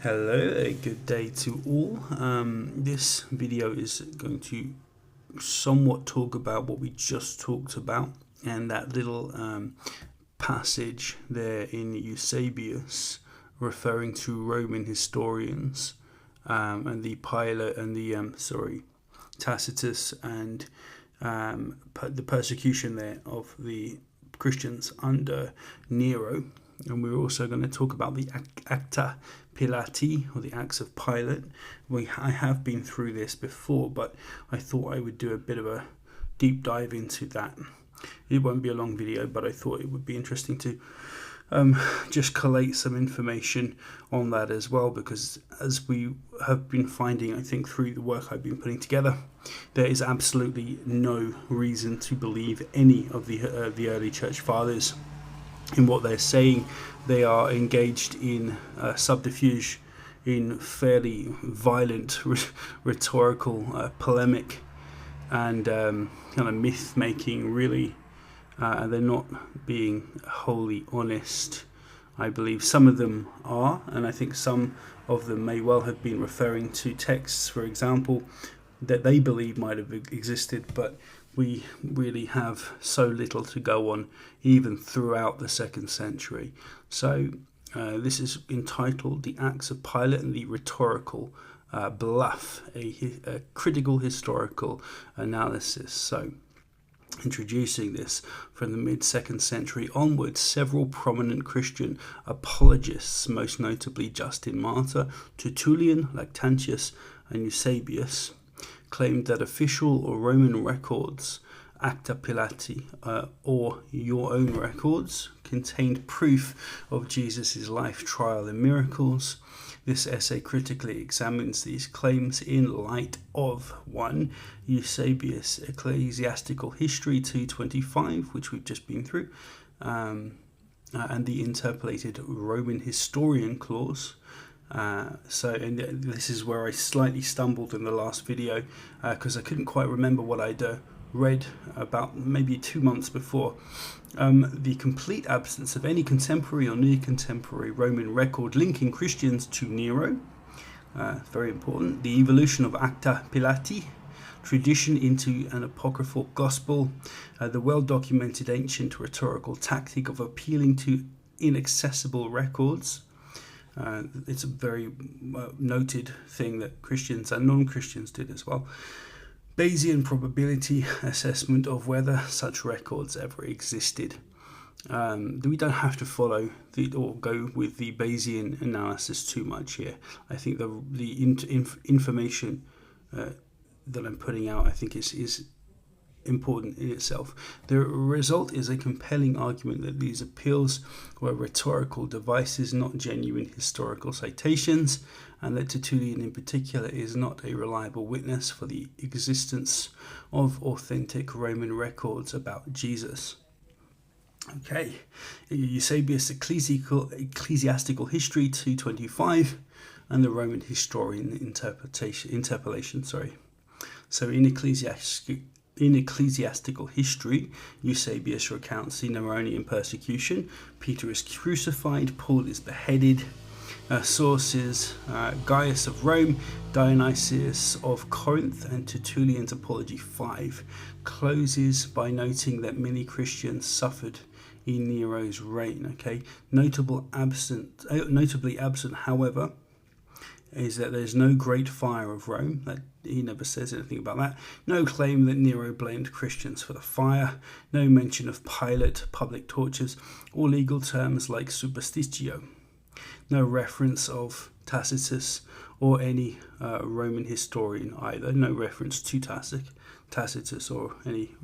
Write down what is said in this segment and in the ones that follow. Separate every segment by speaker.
Speaker 1: Hello, a good day to all. This video is going to somewhat talk about what we just talked about and that little passage there in Eusabius referring to Roman historians and the Pilate and the Tacitus and the persecution there of the Christians under Nero. And we're also going to talk about the Acta Pilati, or the Acts of Pilate. I have been through this before, but I thought I would do a bit of a deep dive into that. It won't be a long video, but I thought it would be interesting to just collate some information on that as well, because as we have been finding, I think through the work I've been putting together, there is absolutely no reason to believe any of the early church fathers in what they're saying. They are engaged in subterfuge, in fairly violent rhetorical polemic and kind of myth making, really. They're not being wholly honest. I believe some of them are, and I think some of them may well have been referring to texts, for example, that they believe might have existed, but we really have so little to go on even throughout the 2nd century. So this is entitled The Acts of Pilate and the Rhetorical, Bluff, a critical historical analysis. So introducing this from the mid-2nd century onwards, several prominent Christian apologists, most notably Justin Martyr, Tertullian, Lactantius and Eusabius, claimed that official or Roman records, Acta Pilati, or your own records, contained proof of Jesus' life, trial and miracles. This essay critically examines these claims in light of 1. Eusabius' Ecclesiastical History 225, which we've just been through, and the Interpolated Roman Historian clause. And this is where I slightly stumbled in the last video because I couldn't quite remember what I'd read about maybe 2 months before. The complete absence of any contemporary or near contemporary Roman record linking Christians to Nero, very important. The evolution of Acta Pilati, tradition into an apocryphal gospel, the well-documented ancient rhetorical tactic of appealing to inaccessible records. It's a very noted thing that Christians and non-Christians did as well. Bayesian probability assessment of whether such records ever existed. We don't have to follow or go with the Bayesian analysis too much here. I think the information that I'm putting out, I think is important in itself. The result is a compelling argument that these appeals were rhetorical devices, not genuine historical citations, and that Tertullian in particular is not a reliable witness for the existence of authentic Roman records about Jesus. Okay, Eusabius' Ecclesiastical History 225 and the Roman Historian Interpolation. So in Ecclesiastical History, Eusabius recounts the Neronian persecution. Peter is crucified, Paul is beheaded. Sources: Gaius of Rome, Dionysius of Corinth, and Tertullian's Apology 5. Closes by noting that many Christians suffered in Nero's reign. Okay, notably absent, however, is that there's no great fire of Rome. That he never says anything about that. No claim that Nero blamed Christians for the fire. No mention of Pilate, public tortures, or legal terms like superstitio. No reference of Tacitus or any Roman historian either. No reference to Tacitus or any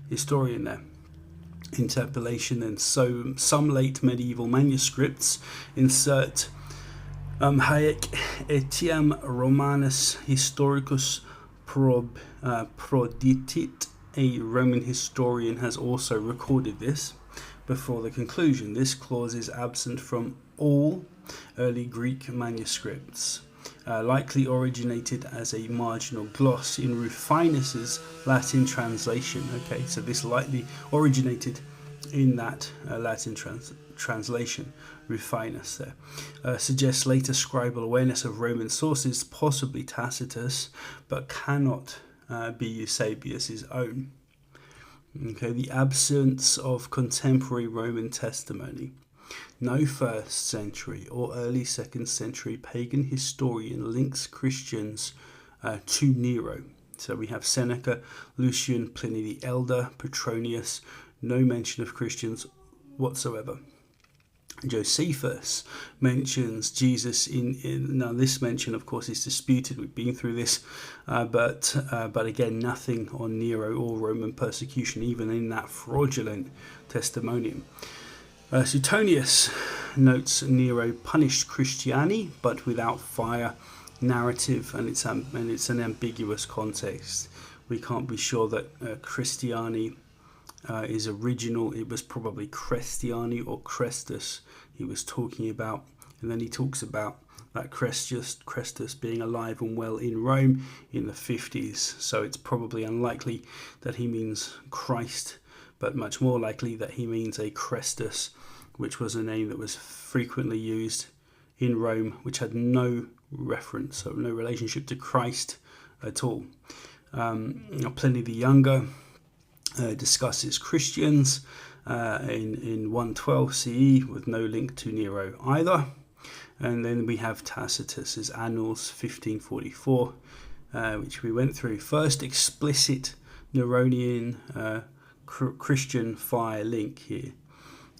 Speaker 1: historian there. Interpolation, and so some late medieval manuscripts insert Haec etiam Romanus historicus proditit. A Roman historian has also recorded this before the conclusion. This clause is absent from all early Greek manuscripts, likely originated as a marginal gloss in Rufinus's Latin translation. Okay, so this likely originated in that Latin translation, Rufinus there, suggests later scribal awareness of Roman sources, possibly Tacitus, but cannot be Eusabius's own. Okay, the absence of contemporary Roman testimony. No 1st century or early 2nd century pagan historian links Christians to Nero. So we have Seneca, Lucian, Pliny the Elder, Petronius, no mention of Christians whatsoever. Josephus mentions Jesus now this mention of course is disputed, we've been through this, but again nothing on Nero or Roman persecution even in that fraudulent testimonium. Suetonius notes Nero punished Christiani but without fire narrative, and it's an ambiguous context. We can't be sure that Christiani is original. It was probably Christiani or Chrestus he was talking about, and then he talks about that Chrestus being alive and well in Rome in the 50s, so it's probably unlikely that he means Christ, but much more likely that he means a Chrestus, which was a name that was frequently used in Rome, which had no reference, so no relationship to Christ at all. Pliny the Younger discusses Christians in 112 CE with no link to Nero either. And then we have Tacitus's Annals 1544, which we went through. First explicit Neronian Christian fire link here.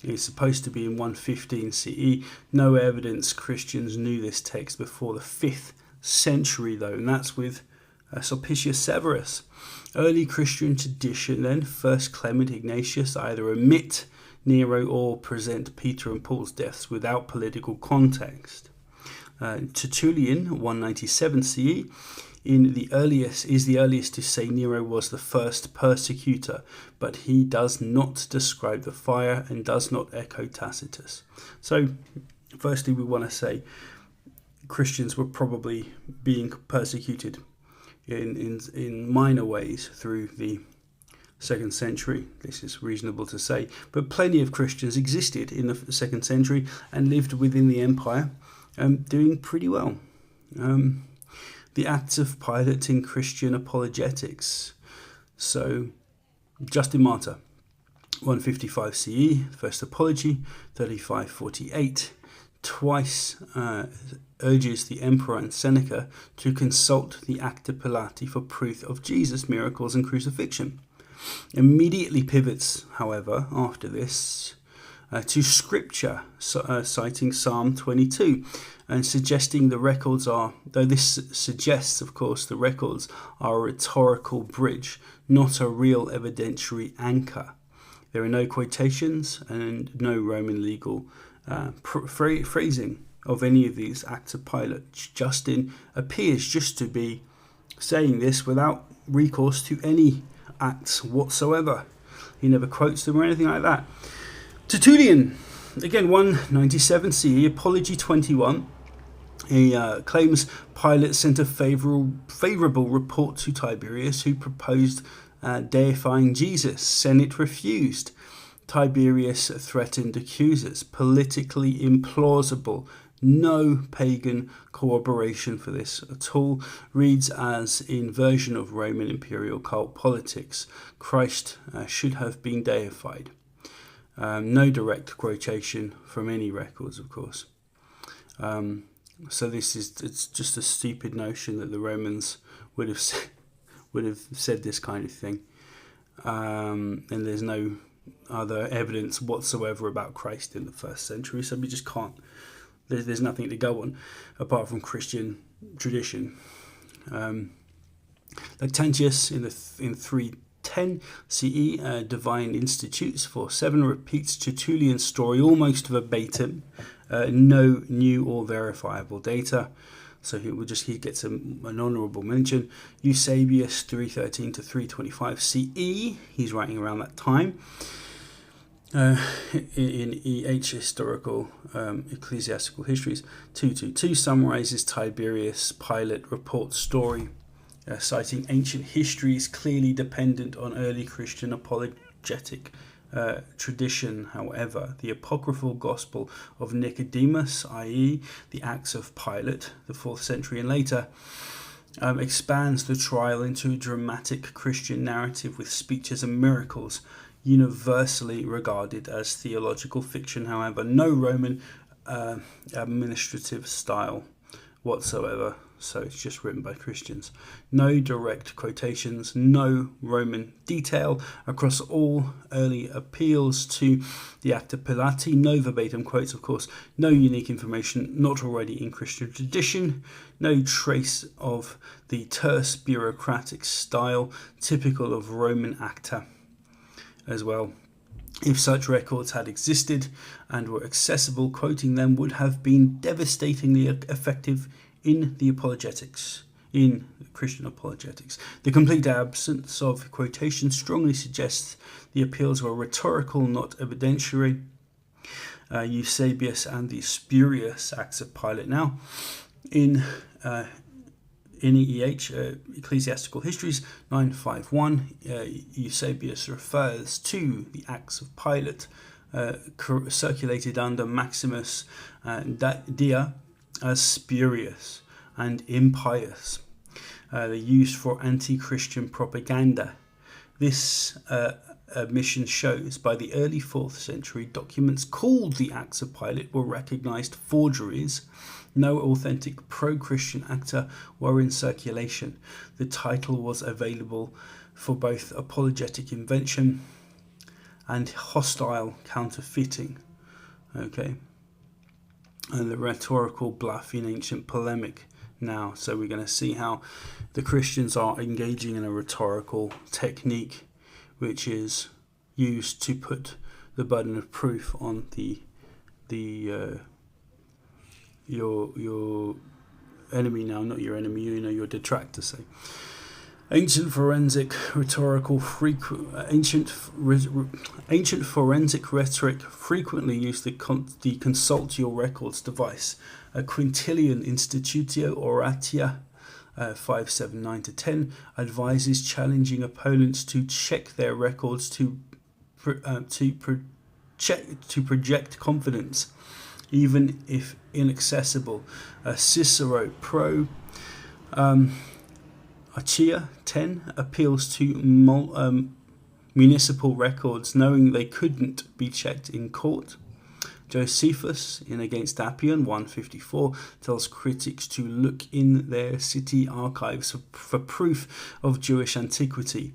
Speaker 1: It's supposed to be in 115 CE. No evidence Christians knew this text before the 5th century though, and that's with Sulpicius Severus. Early Christian tradition then, first Clement, Ignatius, either omit Nero or present Peter and Paul's deaths without political context. Tertullian, 197 CE, is the earliest to say Nero was the first persecutor, but he does not describe the fire and does not echo Tacitus. So, firstly, we want to say Christians were probably being persecuted in minor ways through the 2nd century. This is reasonable to say, but plenty of Christians existed in the 2nd century and lived within the empire, doing pretty well. The Acts of Pilate in Christian apologetics. So, Justin Martyr, 155 CE, First Apology, 3548, twice urges the emperor and Seneca to consult the Acta Pilati for proof of Jesus' miracles and crucifixion. Immediately pivots, however, after this, to scripture, citing Psalm 22, and suggesting the records are, though this suggests, of course, the records are a rhetorical bridge, not a real evidentiary anchor. There are no quotations and no Roman legal phrasing of any of these acts of Pilate. Justin appears just to be saying this without recourse to any acts whatsoever. He never quotes them or anything like that. Tertullian, again 197 CE, Apology 21. He claims Pilate sent a favourable report to Tiberius, who proposed deifying Jesus. Senate refused. Tiberius threatened accusers. Politically implausible. No pagan corroboration for this at all. Reads as inversion of Roman imperial cult politics. Christ should have been deified. No direct quotation from any records, of course. So it's just a stupid notion that the Romans would have said this kind of thing. And there's no other evidence whatsoever about Christ in the 1st century, so we just can't. There's nothing to go on apart from Christian tradition. Lactantius in 310 CE, Divine Institutes 4:7 repeats Tertullian's story almost verbatim. No new or verifiable data, so he gets an honourable mention. Eusabius 313 to 325 CE, he's writing around that time. In E.H. Historical Ecclesiastical Histories 222 summarizes Tiberius Pilate report story, citing ancient histories clearly dependent on early Christian apologetic tradition, however, the apocryphal Gospel of Nicodemus, i.e. the Acts of Pilate, the 4th century and later, expands the trial into a dramatic Christian narrative with speeches and miracles, universally regarded as theological fiction, however, no Roman administrative style whatsoever, so it's just written by Christians. No direct quotations, no Roman detail across all early appeals to the Acta Pilati, no verbatim quotes, of course, no unique information not already in Christian tradition, no trace of the terse bureaucratic style typical of Roman Acta as well. If such records had existed and were accessible, quoting them would have been devastatingly effective in the apologetics, in Christian apologetics. The complete absence of quotation strongly suggests the appeals were rhetorical, not evidentiary. Eusabius and the spurious Acts of Pilate. Now, in EEH, Ecclesiastical Histories 951, Eusabius refers to the Acts of Pilate circulated under Maximus Dia as spurious and impious. They're used for anti-Christian propaganda. This admission shows by the early 4th century documents called the Acts of Pilate were recognized forgeries. No authentic pro-Christian acta were in circulation. The title was available for both apologetic invention and hostile counterfeiting. Okay. And the rhetorical bluff in ancient polemic now. So we're going to see how the Christians are engaging in a rhetorical technique which is used to put the burden of proof on your enemy now, not your enemy, your detractor, say. Ancient forensic rhetoric frequently used the consult your records device. A Quintilian Institutio Oratia 579-10 advises challenging opponents to check their records to project confidence, even if inaccessible. Cicero Pro Archia 10 appeals to municipal records, knowing they couldn't be checked in court. Josephus, in Against Appian 154, tells critics to look in their city archives for proof of Jewish antiquity.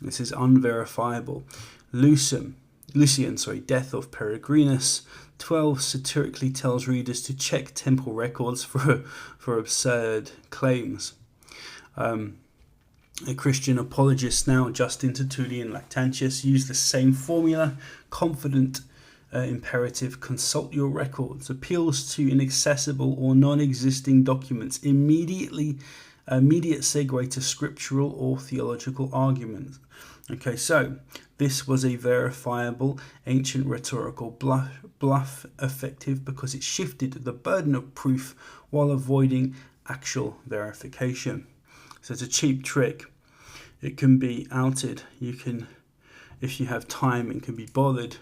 Speaker 1: This is unverifiable. Lucian, Death of Peregrinus 12, satirically tells readers to check temple records for absurd claims. A Christian apologist now, Justin Tertullian Lactantius, used the same formula. Confident imperative, consult your records, appeals to inaccessible or non-existing documents, immediate segue to scriptural or theological arguments. Okay, so this was a verifiable ancient rhetorical bluff, effective because it shifted the burden of proof while avoiding actual verification. So it's a cheap trick. It can be outed. You can, if you have time and can be bothered,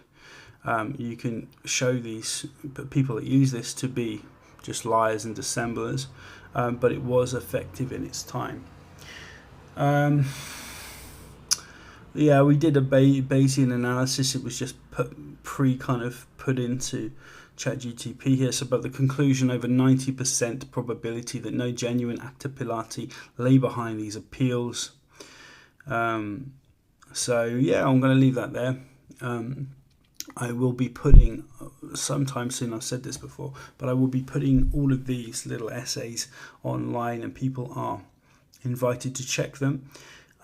Speaker 1: you can show these people that use this to be just liars and dissemblers, but it was effective in its time. Yeah, we did a Bayesian analysis. It was just put into ChatGTP here. So, but the conclusion, over 90% probability that no genuine Acta Pilati lay behind these appeals. So yeah, I'm going to leave that there. I will be putting, sometime soon, I've said this before, but I will be putting all of these little essays online, and people are invited to check them.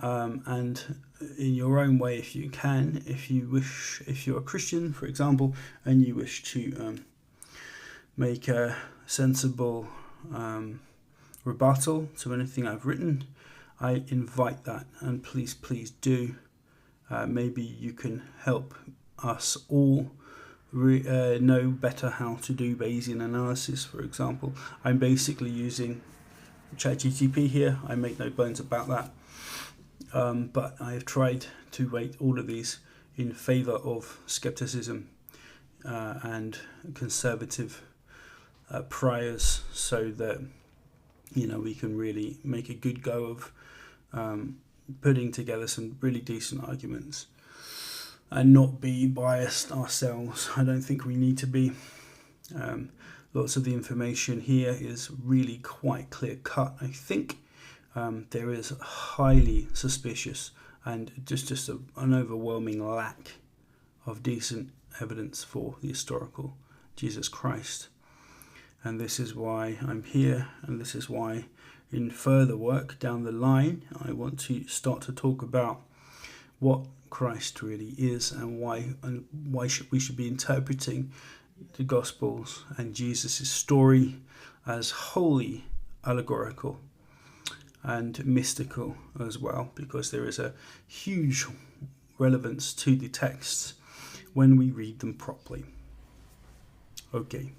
Speaker 1: And in your own way, if you can, if you wish, if you're a Christian, for example, and you wish to make a sensible rebuttal to anything I've written, I invite that, and please do. Maybe you can help us all know better how to do Bayesian analysis, for example. I'm basically using ChatGTP here. I make no bones about that. But I have tried to rate all of these in favor of skepticism and conservative priors, so that we can really make a good go of putting together some really decent arguments and not be biased ourselves. I don't think we need to be. Lots of the information here is really quite clear cut. I think there is highly suspicious and just an overwhelming lack of decent evidence for the historical Jesus Christ. And this is why I'm here, and this is why in further work down the line I want to start to talk about what Christ really is, and why we should be interpreting the Gospels and Jesus' story as wholly allegorical and mystical as well, because there is a huge relevance to the texts when we read them properly. Okay.